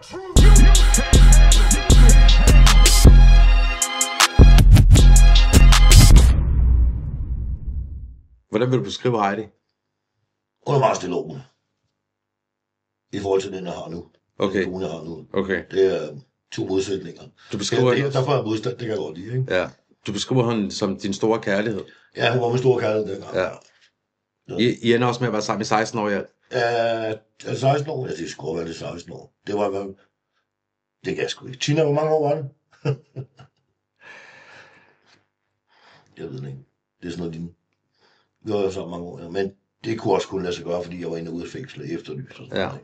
Hvordan vil du beskrive Heidi? Hun er meget stille åben. I forhold til den, jeg har nu. Okay. Den kone, jeg har nu. Okay. Det er to modsætninger. Du beskriver hende... Der får jeg modstand, det kan jeg godt lide, ikke? Ja. Du beskriver hende som din store kærlighed. Ja, hun var med stor kærlighed dengang. Ja. I ender også med at være sammen i 16 år, ja? Ja, 16 år? Ja, det skulle være det 16 år. Det var hvad? Det kan jeg sgu ikke. Tina, hvor mange år var det? Jeg ved det ikke. Det er sådan noget lignende. Vi var jo sammen mange år, ja. Men det kunne også kun lade sig gøre, fordi jeg var inde og ude af fængsel efterlyst og sådan noget.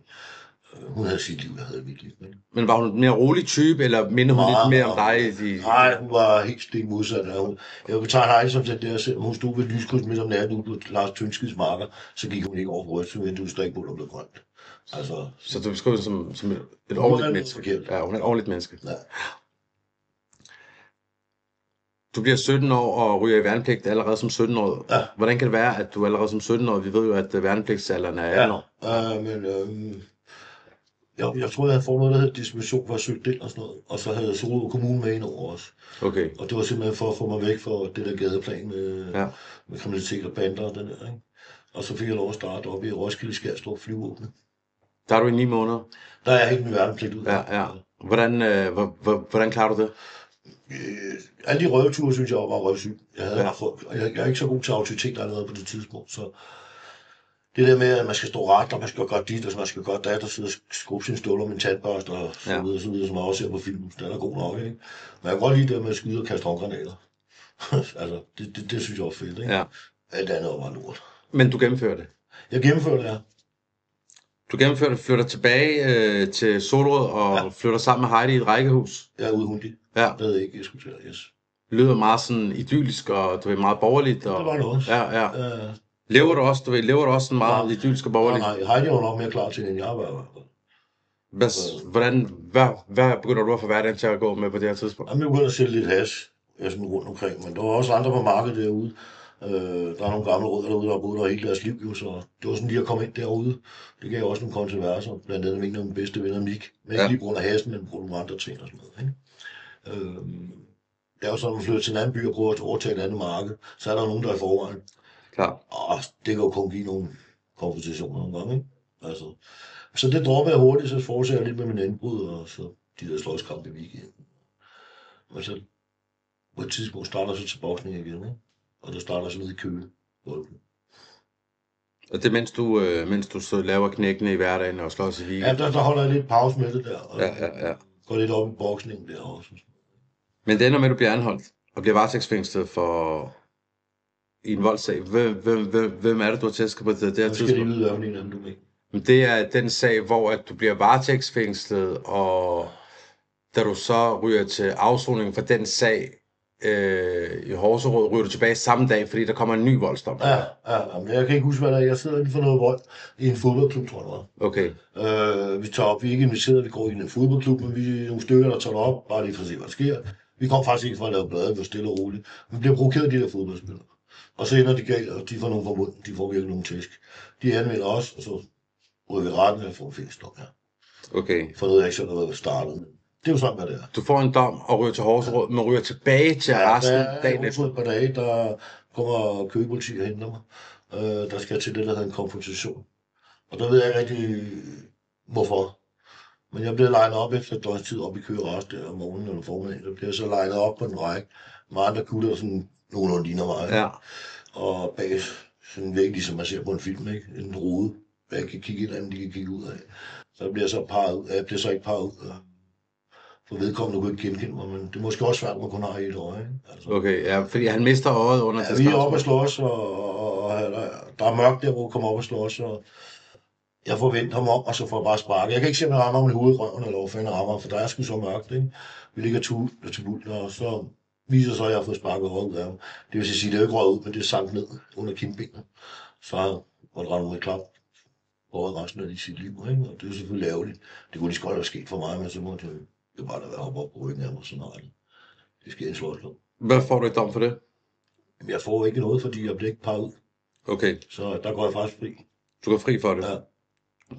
Hun havde sit liv, jeg havde mit liv. Men var hun en mere rolig type, eller minder hun lidt mere om dig? Nej, hun var helt stik modsat. Jeg betegner Heidi som den der, selvom hun stod ved lyskryds midt om natten ude på Lars Tønskids marker, så gik hun ikke over på rødt, så vendte hun strikbål og blev grønt. Altså, så du beskriver som et ordentligt menneske? Forkert. Ja, hun er et ordentligt menneske. Ja. Du bliver 17 år og ryger i værnepligt allerede som 17 år. Ja. Hvordan kan det være, at du allerede som 17 år, vi ved jo, at værnepligtsalderen er 18 år? Jeg tror, jeg havde fået noget, der hed distribution, for at søge ind og sådan noget. Og så havde jeg Solrød Kommune med ind over os. Okay. Og det var simpelthen for at få mig væk fra det der gadeplan med kriminalitet og bander og den der, ikke? Og så fik jeg lov at starte op i Roskilde Skærstrup Flyvåbnet. Der er du i 9 måneder? Der er jeg helt min værnepligt ud. Ja. Hvordan klarer du det? Alle de røveture, synes jeg, var røvsyg. Jeg er ikke så god til autoritet allerede på det tidspunkt, så det der med, at man skal stå ret, og man skal gøre dit, og man skal gøre dat, og sidde og skubbe sine støvler med en tandbørste, og så videre, som man også ser på filmen. Den er god nok, ikke? Men jeg kan godt lide det med at skyde og kaste håndgranater. Altså, det synes jeg var fedt, ikke? Ja. Alt andet var bare lort. Men du gennemførte det? Jeg gennemførte det, ja. Du gennemførte det, flytter tilbage til Solrød, og flytter sammen med Heidi i et rækkehus? Jeg er ude Hundi. Ja. Det havde jeg ikke diskuteret, yes. Det lyder meget sådan idyllisk, og du er meget borgerligt. Og... Det var det også. Ja. Lever du også sådan meget idyllisk og borgerligt? Nej, Heidi var nok mere klar til, end jeg var. Hvad begynder du at få hverdagen til at gå med på det her tidspunkt? Jeg begyndte at sælge lidt hash, sådan rundt omkring, men der var også andre på markedet derude. Der er nogle gamle rødder derude, der har boet der hele deres liv, så det var sådan lige at komme ind derude. Det gav også nogle kontroverser, blandt andet en af mine bedste venner, Mik. Men ikke lige på grund af hasen, men på grund af nogle andre ting og sådan noget, ikke? Det er jo sådan, at man flytter til en anden by og prøver at overtage et andet marked, så er der nogen, der er i forvejen. Klar. Og det kan jo kun give nogle konfrontationer nogle gange, ikke? Altså, så det dropper jeg hurtigt, så fortsætter jeg lidt med min indbrud, og så de der slåskampe i weekenden. Og så på et tidspunkt starter så til boksning igen, ikke? Og der starter så nede i Køge. Og det er mens du så laver knækkene i hverdagen og slås i weekenden? Ja, der holder jeg lidt pause med det der, og ja. går lidt op i boksningen der også. Men det ender med, at du bliver anholdt og bliver varetægtsfængslet for i en voldssag. Hvem er det, du har tæsket på det her tidspunkt? Nu skal jeg lige vide, hvad en af dem du med. Men det er den sag, hvor at du bliver varetægtsfængslet, og da du så ryger til afsoning for den sag i Horserød, ryger du tilbage samme dag, fordi der kommer en ny voldsdom. Ja, men jeg kan ikke huske, hvad der er. Jeg sidder lige for noget vold i en fodboldklub, tror jeg det var. Okay. Vi er ikke inviteret, vi går i en fodboldklub, men vi er nogle stykker, der tager op, bare lige for at se, hvad der sker. Vi kom faktisk ikke fra at lave blade, vi var stille og roligt. Vi bliver provokeret af de der fodboldspillere. Og så ender de galt, og de får nogle forbund, de får virkelig nogle tæsk. De anmelder os, og så ryger vi retten og får en fængselsdom her. Okay. For noget jeg ikke sådan noget startet. Det er jo sådan, hvad det er. Du får en dom og ryger til Horserød, men ryger tilbage til resten dagen efter. Et par dage, der kommer køgepoliti og henter mig. Der skal til det, der hedder en konfrontation. Og der ved jeg ikke rigtig, hvorfor. Men jeg bliver legnet op efter et døgns tid op i Køgerest der om morgenen eller formiddagen. Der bliver så legnet op på en række med andre gutter, der sådan nogenlunde ligner mig. Ja. Og bag sådan en væg, ligesom man ser på en film, ikke? En rode. Jeg kan kigge ind, de kan kigge ud af. Så jeg bliver så parret ud. Jeg bliver så ikke parret ud. For vedkommende kunne ikke genkende mig, men det er måske også svært, at man kun har et øje, ikke? Altså. Okay, ja, fordi han mister øjet under det. Ja, vi er oppe og slås, og der er mørkt der, hvor vi kommer op og slås, og jeg forventer ham om, og så får jeg bare sparke. Jeg kan ikke se, om jeg rammer ham i hovedet, røven, eller hvor fanden rammer, for der er sgu så mørkt, ikke? Vi ligger til bulten, og så viser så, at jeg har fået sparket røget ud af ham. Det vil sige, det er jo ikke røget ud, men det er sank ned under kindbenet. Så var det rent ud i klap. Og resten af sit liv, ikke? Og det er selvfølgelig ærgerligt. Det kunne lige så godt have sket for mig, men så måtte jeg bare da være hoppe op på ryggen af mig, sådan noget. Det skal jeg slås på. Hvad får du i dom for det? Jamen, jeg får ikke noget, fordi jeg bliver ikke parret ud. Okay. Så der går jeg faktisk fri. Du går fri for det? Ja.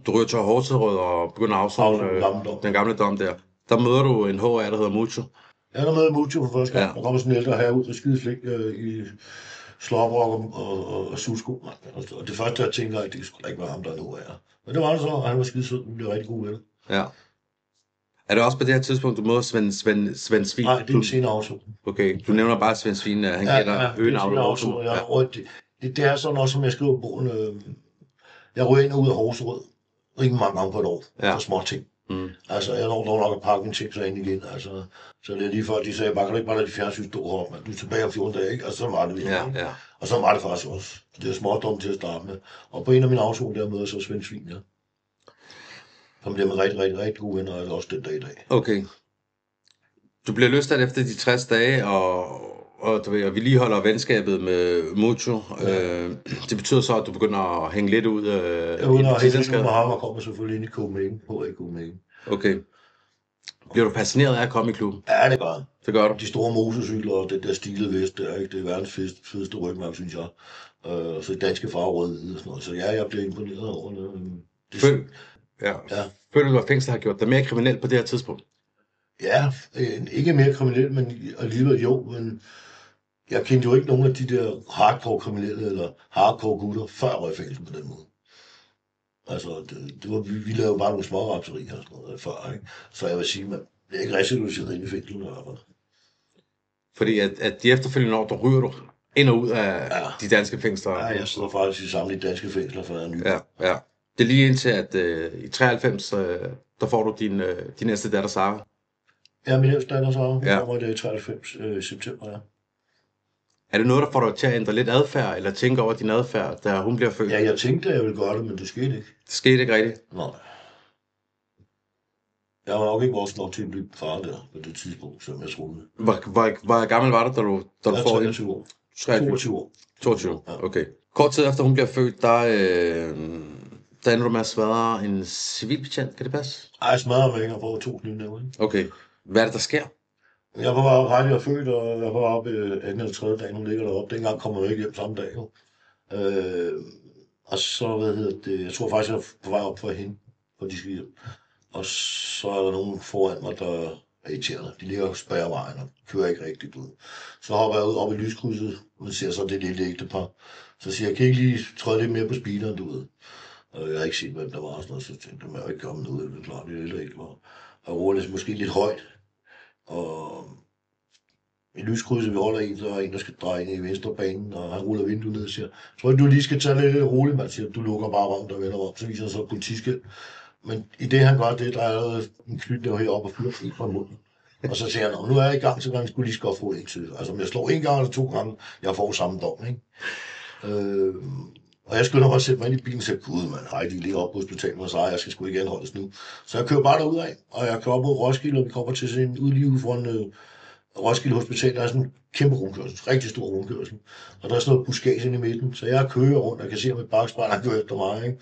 Du ryger til Horserød og begynder at afzone den gamle dom der. Der møder du en HR, der hedder Mucho. Ja, der møder Mucho for første gang. Der kommer sådan en ældre herre ud og skide flink i slåbrok og susko. Og det første, jeg tænker, at det skulle ikke være ham, der nu er. Men det var det så, og han var skide sød. Han blev rigtig god venner. Ja. Er det også på det her tidspunkt, du møder Svend Svin? Nej, det er en senere afsone. Okay, du nævner bare Svend Svin, han gælder øgenavnet Horserød. Det er sådan også, som jeg skriver på bogen. Jeg ryger ind og ud af Horserød rigtig mange gange på et år for små ting. Altså, jeg når dog nok at pakke en ting så ind igen. Altså, så det er lige før, de sagde, bare kan du ikke bare lade de fjernsyn stå heroppe, men du er tilbage om 14 dage, ikke? Altså, så var det virkelig. Og så var det faktisk også. Det er småt til at starte med. Og på en af mine afsoner, der møder så Svend Svin, som bliver med rigtig gode venner, og også den dag i dag. Okay. Du bliver løsladt efter de 60 dage, og du ved, og vedligeholder venskabet med Mucho. Det betyder så, at du begynder at hænge lidt ud af... Jeg begynder at hænge lidt ud med ham, og kommer selvfølgelig ind i Copenhagen, Copenhagen. Okay. Bliver du fascineret af at komme i klubben? Ja, det gør jeg. Det gør du? De store motorcykler og den der stilede vest, det er verdens fedeste rygmærke, synes jeg. Så danske farver rød og sådan noget. Så ja, jeg bliver imponeret over det. Føler du, at fængslet har gjort dig mere kriminel på det her tidspunkt? Ja, ikke mere kriminel, men alligevel jo, men jeg kendte jo ikke nogen af de der hardcore kriminelle eller hardcore gutter før jeg røg fængsel på den måde. Altså, det var, vi lavede jo bare nogle små rapserier og sådan noget før, ikke? Så jeg vil sige, man bliver ikke resolueret ind i fængsel. Fordi at de efterfølgende år, der ryger du ind og ud af de danske fængsler. Ja, jeg sidder faktisk i samtlige danske fængsler, for jeg er ny. Ja. Det er lige indtil, at i 93, der får du din næste datter, Sara. Ja, min ældste datter, Sara. Hun kommer det i 93 september, ja. Er det noget, der får dig til at ændre lidt adfærd, eller tænke over din adfærd, da hun bliver født? Ja, jeg tænkte, at jeg ville gøre det, men det skete ikke. Det skete ikke rigtigt? Nej. Jeg var nok ikke voksen nok til at blive far der på det tidspunkt, som jeg troede. Hvor gammel var du, da du får 23 år. 22 år. 22, okay. Kort tid efter hun bliver født, der ender du med at smadre en civilbetjent, kan det passe? Ej, jeg smadrer mig ikke og får 2 knive. Okay. Hvad er det, der sker? Jeg var ret født, og jeg var oppe anden eller tredje dag, hun ligger deroppe. Dengang kommer jeg ikke hjem samme dag, jo. Og så, jeg tror faktisk, jeg er på vej op for hende, for de skal hjem. Og så er der nogen foran mig, der er irriterende. De ligger og spærrer vejen og kører ikke rigtigt ud. Så hopper jeg ud op i lyskrydset, og ser så det lille ægtepar. Så siger jeg, kan ikke lige træde lidt mere på speederen, du ved. Og jeg har ikke set, hvem der var, og sådan noget, så tænkte jeg, at jeg jo ikke kommet ud, det er klart, det er lille ægtepar. Og roligt måske lidt højt. Og i lyskrydset, vi holder en, så er en, der skal dreje ind i venstrebanen, og han ruller vinduet ned og siger, tror du lige skal tage lidt roligt, man siger, du lukker bare rundt og vender op, så viser han så politiskilt. Men i det, han gør det, der er en knytnæve heroppe og fyrer en fra munden. Og så siger han, nu er jeg i gang, så kan han skulle lige skaffe få en til. Altså, om jeg slår 1 gang eller 2 gange, jeg får samme dom, ikke? Og jeg skynder mig at sætte mig ind i bilen og siger, gud, man, hej, de ligger oppe på hospitalet, og så jeg skal sgu ikke anholdes nu. Så jeg kører bare derud af, og jeg kører op mod Roskilde, og vi kommer til sådan en udliv foran Roskilde Hospital. Der er sådan en kæmpe rundkørsel, rigtig stor rundkørsel. Og der er sådan noget buskage ind i midten, så jeg kører rundt, og kan se, at mit bakspejl, han kører efter mig, ikke?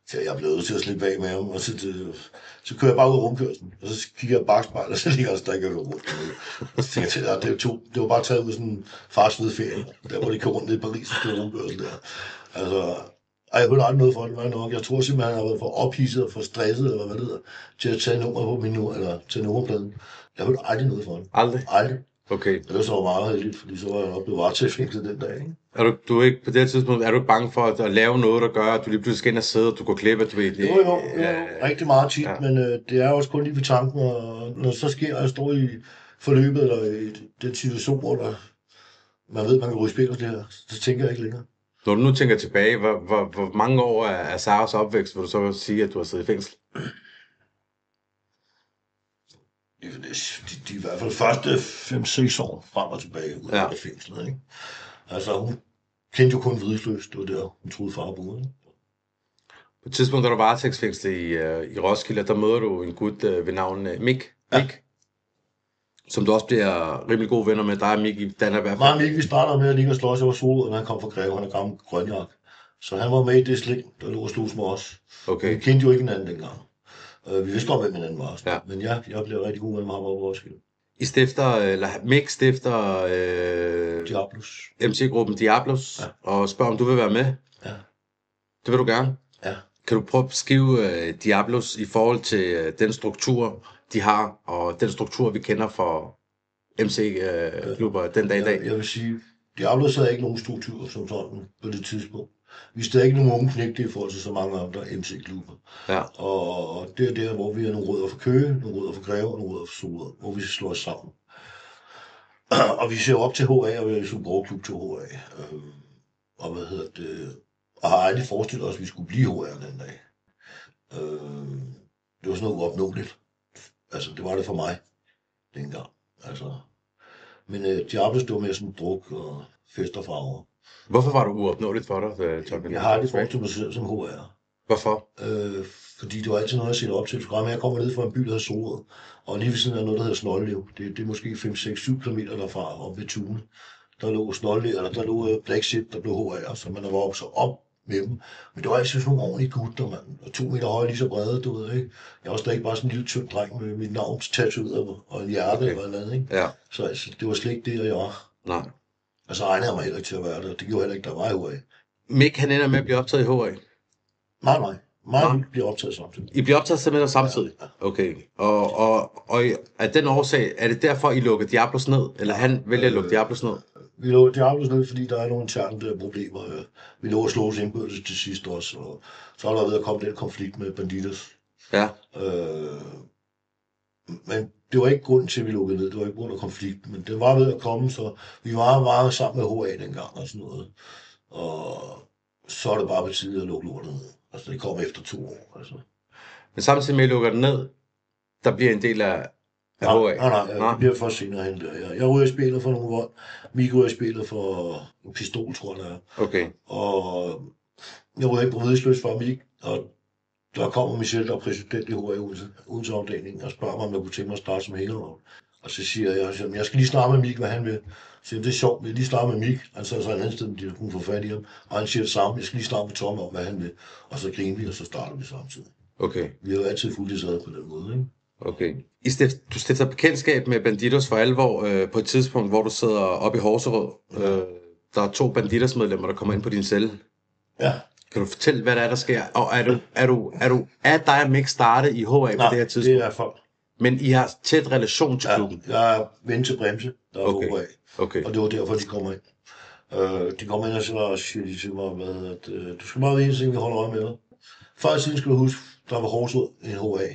Så jeg er blevet nødt til at slippe af med ham, og så kører jeg bare ud af rundkørslen, og så kigger jeg bagspejl, og så ligger jeg og strikker rundt. Så tænker jeg, det var bare taget ud sådan en fastfood-ferie, der hvor de kører rundt ned i Paris, og kører rundkørsel der. Altså, jeg hørte aldrig noget for det, var nok. Jeg tror simpelthen, han har været for ophidset og for stresset, eller hvad det hedder, til at tage nummer på min nummer, eller tage nummerpladen. Jeg hørte aldrig noget for det. Aldrig. Okay. Det var så meget heldigt, fordi så var jeg nok blevet varetægtsfængslet den dag, ikke? Du er ikke på det tidspunkt, er du ikke bange for at lave noget, der gør, at du lige pludselig skal ind og sidde, og du går klippe, du ved det? Jo, rigtig meget tit, men det er også kun lige ved tanken, og når så sker, at jeg står i forløbet, eller i den situation, hvor man ved, man kan ryge spil og det her, så tænker jeg ikke længere. Når du nu tænker tilbage, hvor mange år af Saras opvækst, vil du så sige, at du har siddet i fængsel? De i hvert fald første 5-6 år frem og tilbage ud af fængslet, ikke? Altså, hun kendte jo kun Hvidesløs, det var der, hun troede far boede, ikke? På et tidspunkt, da du var varetægtsfængslet i Roskilde, der møder du en gut ved navn Mik. Som du også bliver rimelig gode venner med. Der er Mik i den her hvert fald. Mik, vi starter med at ligge og slås over Solrød, når han kom fra Greve, han er gammel grønjak. Så han var med i det slik, der lå og slås med os. Okay. Vi kendte jo ikke hinanden dengang. Vi vidste godt, hvem hinanden var. Ja. Men jeg blev rigtig god med ham over Roskilde. Mik stifter MC-gruppen Diablos, og spørger, om du vil være med. Ja. Det vil du gerne. Ja. Kan du prøve at beskrive Diablos i forhold til den struktur, de har, og den struktur, vi kender fra MC-klubber den dag i dag? Jeg vil sige, Diablos havde ikke nogen struktur som sådan på det tidspunkt. Vi er stadig ikke nogen unge knægte i forhold til så mange andre MC-klubber. Ja, Og det er der, hvor vi er nogle rødder for Køge, nogle rødder for Greve og nogle rødder for Sorø, hvor vi slår os sammen. Og vi ser op til HA, og vi er som brugklub til HA. Og og har aldrig forestillet os, at vi skulle blive HA den dag. Det var sådan noget uopnåeligt. Altså, det var det for mig dengang. Altså, men Diablos stod med sådan druk og fest og farver. Hvorfor var det uopnåeligt for dig, Tommy? Jeg har aldrig forestillet mig selv som HR. Hvorfor? Fordi det var altid noget, jeg sætter op til. Jeg kommer ned fra en by, der hedder Sorø, og lige ved siden af noget, der hedder Snoldelev. Det er måske 5, 6, 7 km derfra, op ved Tune. Der lå Snoldelev, eller der lå Black Ship, der blev HR, så man var oppe så op med dem. Men det var altid sådan nogle ordentlige gutter, mand. Og 2 meter høje, lige så brede, du ved, ikke? Jeg var stadig ikke bare sådan en lille tynd dreng med mit navn tatoveret og en hjerte eller noget, ikke? Ja. Så altså, det var slet ikke det, jeg var. Nej. Og så regnede jeg mig heller ikke til at være der. Det gjorde heller ikke, der var i HA. Mick, han ender med at blive optaget i HA? Nej. Mig bliver optaget samtidig. I bliver optaget simpelthen samtidig? Ja. Okay. Og af den årsag, er det derfor, I lukker Diablos ned? Eller han vælger at lukke Diablos ned? Vi lukker Diablos ned, fordi der er nogle interne problemer. Vi lå at slå os indbyrdes til sidst også. Og så har der været at komme den konflikt med Bandidos. Ja. Men det var ikke grunden til, at vi lukkede ned. Det var ikke grund af konflikt. Men det var ved at komme, så vi var meget sammen med HA dengang og sådan noget. Og så er det bare på tide at lukke lortet ned. Altså, det kom efter 2 år. Altså. Men samtidig med, at I lukker den ned, der bliver en del af HA? Nej, det bliver først senere hen der. Jeg ryger i spillet for nogle vold. Mik ryger i spillet for en pistol, tror jeg, der er. Okay. Og jeg ryger ikke på Hvidesløs for Mik, og der kommer Michel, der er præsident i HA Odense-afdelingen, og spørger mig, om jeg kunne tænke mig at starte som hængervogn. Og så siger jeg skal lige snakke med Mik, hvad han vil. Så det er sjovt, vi lige snakke med Mik. Han sagde så en anden sted, de kunne få fat i ham. Og han siger det samme, jeg skal lige snakke med Tom om, hvad han vil. Og så griner vi, og så starter vi samtidig. Okay. Vi har jo altid fuldtidsret på den måde, ikke? Okay. Du stifter bekendtskab med Bandidos for alvor på et tidspunkt, hvor du sidder oppe i Horserød. Der er 2 Bandidos-medlemmer, der kommer ind på din celle. Ja. Kan du fortælle, hvad der sker? Og er dig og Mick startet i HA på det her tidspunkt? Det er folk. Men I har tæt relation til klubben? Ja, jeg er ven til Bremse, der er Okay. HA. Okay. Og det var derfor, de kommer ind. De kommer ind, og så siger de til mig, at du skal bare vide, at vi holder øje med dig. Før i tiden skal du huske, der var Horserød en HA.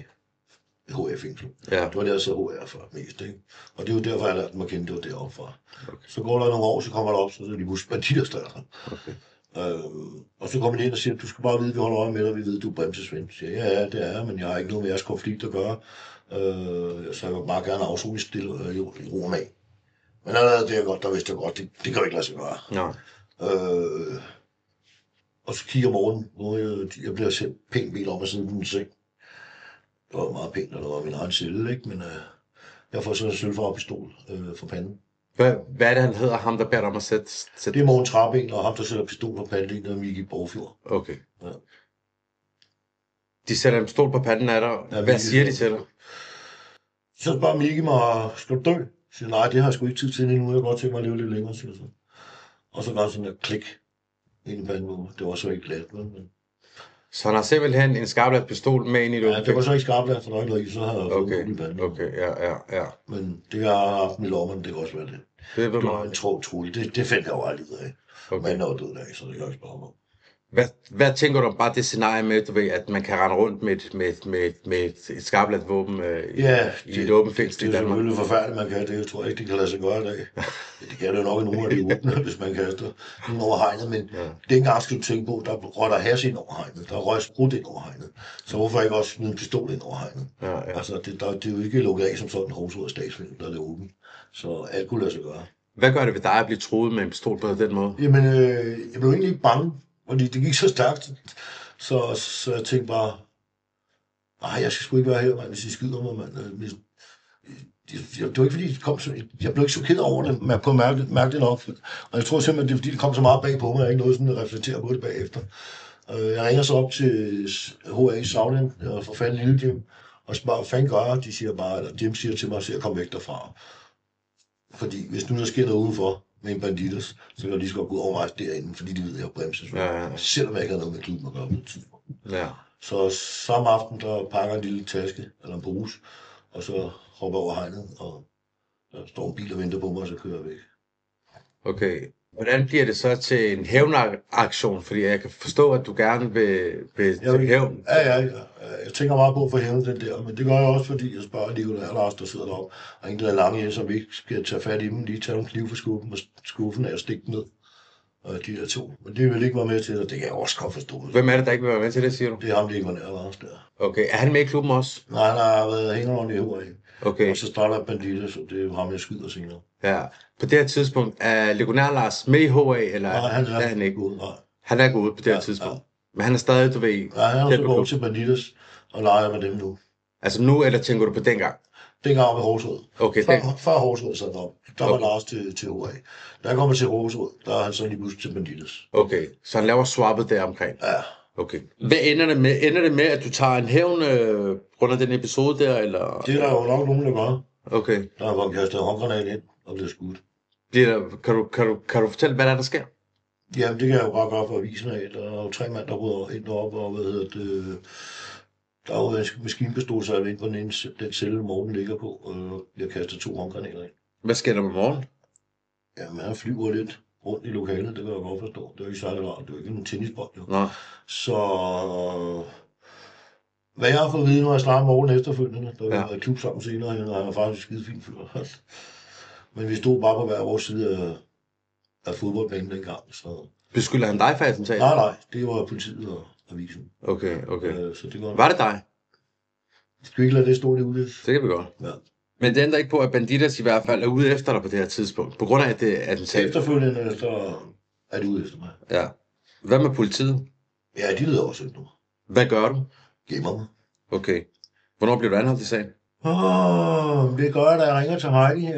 En HA-fængsel. Ja. Det var der, jeg så HA for mest, ikke? Og det er jo derfor, jeg lærte mig at kende, det var deroppe fra. Okay. Så går der nogle år, så kommer der op, så er de huske Bandidos der. Okay. Og så kommer de ind og siger, at du skal bare vide, at vi holder øje med dig, vi ved, at du er bremsesvend. Så siger jeg, ja, det er jeg, men jeg har ikke noget med jeres konflikt at gøre. Så jeg vil bare gerne afsone stille i roen af. Men allerede det er godt, der vidste jeg godt, det kan jo ikke lade sig gøre. Nej. Og så kigger morgen, hvor jeg bliver sendt pænt bil om at sidde på min seng. Det var meget pænt, og det var min egen celle, ikke? Men jeg får så en sølvfarvepistol for panden. Hvad er det, han hedder, ham der beder dig om at sætte? Det er Mogens Traben, og ham, der sætter pistol på panden, der er Miki Borgfjord. Okay. Ja. De sætter en pistol på panden af dig. Ja, Hvad siger de til dig? Så spørger Miki mig, skal du dø? Jeg siger, nej, det har jeg sgu ikke tid til endnu. Jeg kan godt tænke mig at leve lidt længere, siger så. Og så gør sådan et klik ind i panden. Det var så ikke glat, men... Så han har simpelthen en skarpladt pistol med ind i Ja, det var så ikke skarpt, for der er ikke noget i, så har jeg fået en i panden. Okay, ja. Men det har jeg haft i lommen, det kan også være det. Det Det var en trulig. Det fandt jeg jo aldrig ud af. Okay. Men noget død af, så det kan jeg ikke spørge mig. Hvad tænker du om bare det scenarie med, du ved, at man kan rende rundt med et skarpladt våben i et åbent fængsel i Det er Danmark? selvfølgelig forfærdeligt, man kan det. Jeg tror ikke, det kan lade sig gøre i dag. Det kan det jo nok i nogle af de åbne, hvis man kaster den over hegnet. Men dengang skal du tænke på, der røg der has ind over hegnet. Der røg sprut ind over hegnet. Så hvorfor ikke også smide en pistol ind over hegnet? Ja. Altså, det er jo ikke lukket af som sådan en Horserød statsfængsel, der er det åbent. Så alt kunne lade sig gøre. Hvad gør det ved dig at blive truet med en pistol på den måde? Jamen, jeg blev egentlig ikke bange, fordi det gik så stærkt. Så jeg tænkte bare, nej, jeg skal sgu ikke være her, mand, hvis I skyder mig, mand. Det var ikke fordi, det kom så... Jeg blev ikke chokeret over det, men jeg kunne mærke det nok. Og jeg tror simpelthen, det er fordi, det kom så meget bag på mig, jeg ikke nåede sådan at reflektere på det bagefter. Jeg ringer så op til HA i Savlen, for fanden lille Jim, og spørger, hvad fanden gør jeg? De siger bare, eller Jim siger til mig, at jeg kommer væk derfra. Fordi hvis nu der sker noget udenfor, med en Bandidos, så kan jeg lige så godt gå ud over mig derinde, fordi de ved, at jeg er bremses. Ja. Selvom jeg ikke havde noget med klubben at gøre på det tidspunkt. Ja. Så samme aften, der pakker en lille taske, eller en pose, og så hopper over hegnet, og der står en bil og venter på mig, og så kører jeg væk. Okay. Hvordan bliver det så til en hævnaktion? Fordi jeg kan forstå, at du gerne vil til hævn. Ja. Jeg tænker meget på at få hævnet den der, men det gør jeg også, fordi jeg spørger Nicolai og Lars, der sidder deroppe, og en der er lange, så vi ikke skal tage fat i dem, lige tage nogle kniv fra skuffen, og skuffen af og stikke den ned. Og de der to. Men det vil ikke være med til, og det kan jeg også godt forstå. Hvem er det, der ikke vil være med til det, siger du? Det er ham, der ikke var nær Lars der. Okay. Er han med i klubben også? Nej, han har været hængende i HA. Okay. Og så starter Bandidos, så det er jo ham, jeg skyder senere. Ja. På det her tidspunkt, er Legionær Lars med i HA, eller Nej, han er han ikke? gået. Nej. Han er gået på det her tidspunkt. Men han er stadig, du ved... Ja, han er så gået til Bandidos og leger med dem nu. Altså nu, eller tænker du på dengang? Dengang ved Horsrød. Okay. Før Horsrød sad op. Der var Lars til HA. Da jeg kommer til Horsrød, der er han så lige pludselig til Bandidos. Okay, så han laver swappet der omkring? Ja. Okay. Hvad ender det med? Ender det med, at du tager en hævn grund af den episode der, eller? Det er der jo nok nogen, der gør. Okay. Der har været kastet håndgranat ind og blevet skudt. Kan du fortælle, hvad der sker? Jamen, det kan jeg jo bare gøre for avisen af. Der er jo 3 mand, der bryder ind deroppe, og der er jo en maskinpistol sat ind på den celle, Morten ligger på, og jeg kaster 2 håndgranater ind. Hvad sker der med Morten? Jamen, han flyver lidt rundt i lokalet, det kan jeg godt forstå. Det er jo ikke særlig rart, det er jo ikke en tennisbold, jo. Nå. Så hvad jeg har fået at vide, når jeg snakker med Morten efterfølgende, der var i klub sammen senere, og han er faktisk en skide fin fyr. Men vi stod bare på hver vores side af fodboldbanen dengang, så... Beskylder han dig for attentatet? Nej, det var politiet og avisen. Okay. Så det går... Var det dig? Skal vi ikke lade det stå lidt ude? Det kan vi godt. Ja. Men det ændrer ikke på, at Bandidos i hvert fald er ude efter dig på det her tidspunkt, på grund af, at det er attentat. Efterfølgende, så er de ude efter mig. Ja. Hvad med politiet? Ja, de leder også nu. Hvad gør du? Gemmer mig. Okay. Hvornår bliver du anholdt i sagen? Det gør jeg, da jeg ringer til Heidi.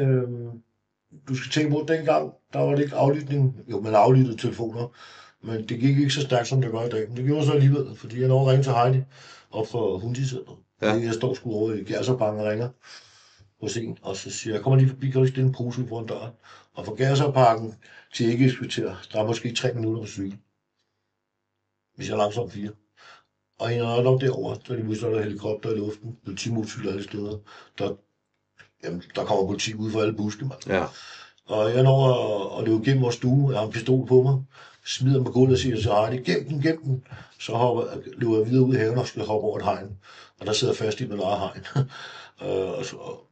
Du skal tænke på, at dengang, der var det ikke aflytning. Jo, man aflyttede telefoner. Men det gik ikke så stærkt, som det gør i dag. Men det gjorde så alligevel, fordi jeg når at ringe til Heidi op for Hundicenteret. Ja. Jeg står sgu over i Gærserparken og ringer hos en, og så siger jeg kommer lige forbi, kan du ikke stille en pose ud foran døren? Og fra Gærserparken til Æggebskvarter, der er måske 3 minutter på cykel. Hvis jeg er langsomt 4. Og en er nok derovre, så er der helikopter i luften, politimotorcykler alle steder. Der kommer politi ud for alle buske, mand. Ja. Og jeg når at løbe gennem vores stue, jeg har en pistol på mig, smider den på gulvet og siger til Heidi, gem den. Så løber jeg videre ud i haven og skal hoppe over et hegn. Og der sidder jeg fast i mit eget hegn.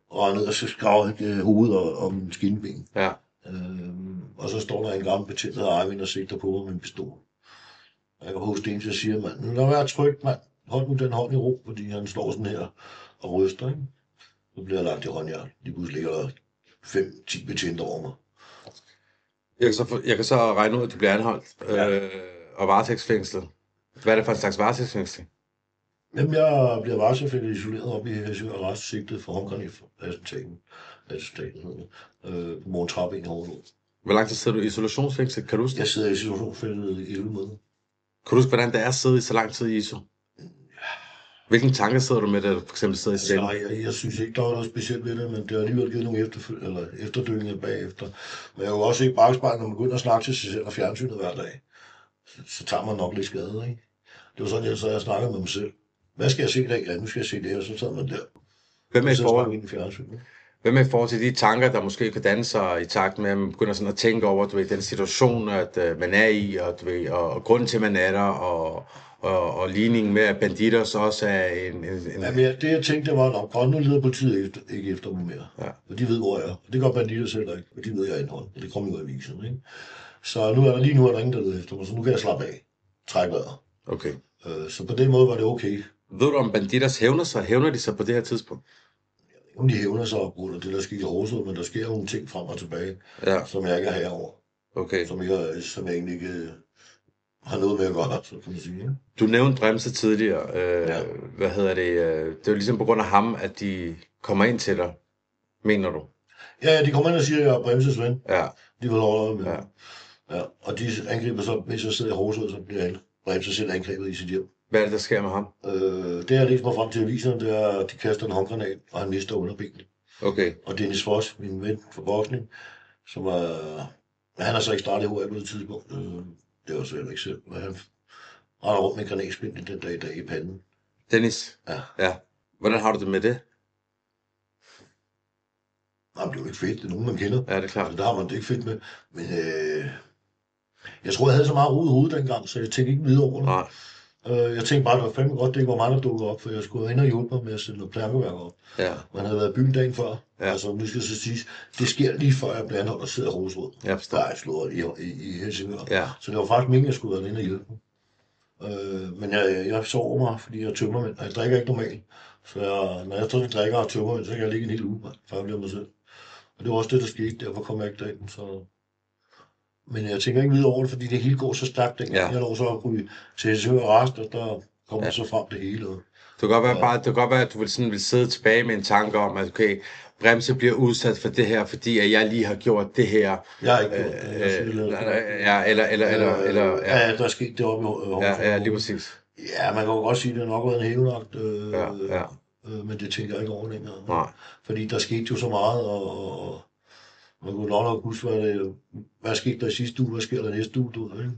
Og ned og så skraver jeg hovedet og min skinben. Ja. Og så står der en gammel betjent, der hedder Eivind, og sigter på mig med en pistol. Jeg kan hoste en til at sige, mand, lad være trygt, mand. Hold nu den hånd i ro, fordi han står sådan her og ryster, ikke? Så bliver jeg lagt i håndjern. De pludselig ligger der 5-10 betjente over mig. Jeg kan så regne ud, at du bliver anholdt og varetægtsfængslet. Hvad er det for en slags varetægtsfængsling? Jamen, jeg bliver varetægtsfængslet isoleret op i Helsingør og retssigtet for håndgranatattentaten. På morgen trappe ind i hovedet. Hvor lang tid sidder du i isolationsfængsel? Kan du huske det? Jeg sidder i isolationsfængslet i 11 måneder. Kan du huske, hvordan det er at sidde i så lang tid i ISO? Hvilke tanker sidder du med, da du for eksempel sidder i cellen? Jeg synes ikke, der var noget specielt ved det, men det har alligevel givet nogle efterdønninger bagefter. Men jeg har jo også set bagspejlet, når man begynder at snakke til sig selv og fjernsynet hver dag. Så tager man nok lidt skade, ikke? Det var sådan, jeg snakkede med mig selv. Hvad skal jeg se i dag? Ja, nu skal jeg se det her, så tager man der. Hvad med i forhold til de tanker, der måske kan danne sig i takt med, at man begynder sådan at tænke over, du ved, den situation, at man er i, og, du ved, og grunden til, at man er der, og ligningen med, at Bandidos også er en... Jamen, det jeg tænkte, det var nok godt, nu leder politiet ikke efter mig mere. Ja. For de ved, hvor jeg er. Og det gør Bandidos heller ikke, for de ved, jeg er indhold. Og det kommer jo i avisen, ikke? Så lige nu er der ingen, der leder efter mig, så nu kan jeg slappe af. Træk vejret. Okay. Så på den måde var det okay. Ved du, om Bandidos hævner sig? Hævner de sig på det her tidspunkt? Om de hævner sig på grund af det, der sker i Horsrød, men der sker nogle ting frem og tilbage, som jeg ikke er herover. Okay. Som jeg egentlig ikke har noget med at gøre, så kan man sige. Ja? Du nævnte Bremse tidligere. Hvad hedder det? Det er jo ligesom på grund af ham, at de kommer ind til dig, mener du? Ja, de kommer ind og siger, at jeg er Bremses ven. Ja. De vil holde med. Ja. Og de angriber så, hvis jeg sidder i Horsrød, så bliver Bremse selv angrebet i sit hjem. Hvad er det, der sker med ham? Det jeg læst mig frem til aviserne, det er, at de kaster en håndgranat, og han mister underbenet. Okay. Og Dennis Foss, min ven for boksning, som er Men han har så ikke startet i HA på et tidspunkt. Det var så heller ikke selv. Men han render rundt med granatspind den dag i dag i panden. Dennis? Ja. Ja. Hvordan har du det med det? Jamen, det er jo ikke fedt. Det er nogen, man kender. Ja, det er klart. Så der har man det ikke fedt med. Men jeg tror, jeg havde så meget ro i hovedet dengang, så jeg tænkte ikke videre over det. Nej. Jeg tænkte bare, det var fandme godt, det ikke var mig, der dukkede op, for jeg skulle ind og hjælpe mig med at sætte noget plankeværk op. Ja. Man havde været i byen dagen før. Ja. Altså, nu skal jeg så sige, det sker lige før jeg bliver anholdt og sidder i Rosrød. Jeg forstår. Der er slået i Helsingør. Ja. Så det var faktisk meningen, at jeg skulle være inde og hjælpe mig. Men jeg sover mig, fordi jeg tømmer mig. Jeg drikker ikke normalt. Så når jeg drikker og tømmer mig, så kan jeg ligge en hel uge, før jeg bliver mig selv. Og det var også det, der skete. Derfor kom jeg ikke derind. Så... Men jeg tænker ikke videre over det, fordi det hele går så stærkt. Ja. Jeg lov så at ryge til Helsingør og rest, og der kommer så frem det hele. Det kan godt være, at du vil sidde tilbage med en tanke om, at okay, Bremse bliver udsat for det her, fordi at jeg lige har gjort det her. Jeg har ikke gjort det. Ja, der er sket det oppe i Horsens. Ja, lige præcis. Ja, man kan jo godt sige, at det nok har været en hævnagt. Men det tænker jeg ikke over længere. Nej. Fordi der skete jo så meget, og man kunne nok huske, hvad skete der i sidste uge, hvad sker der næste uge, ikke?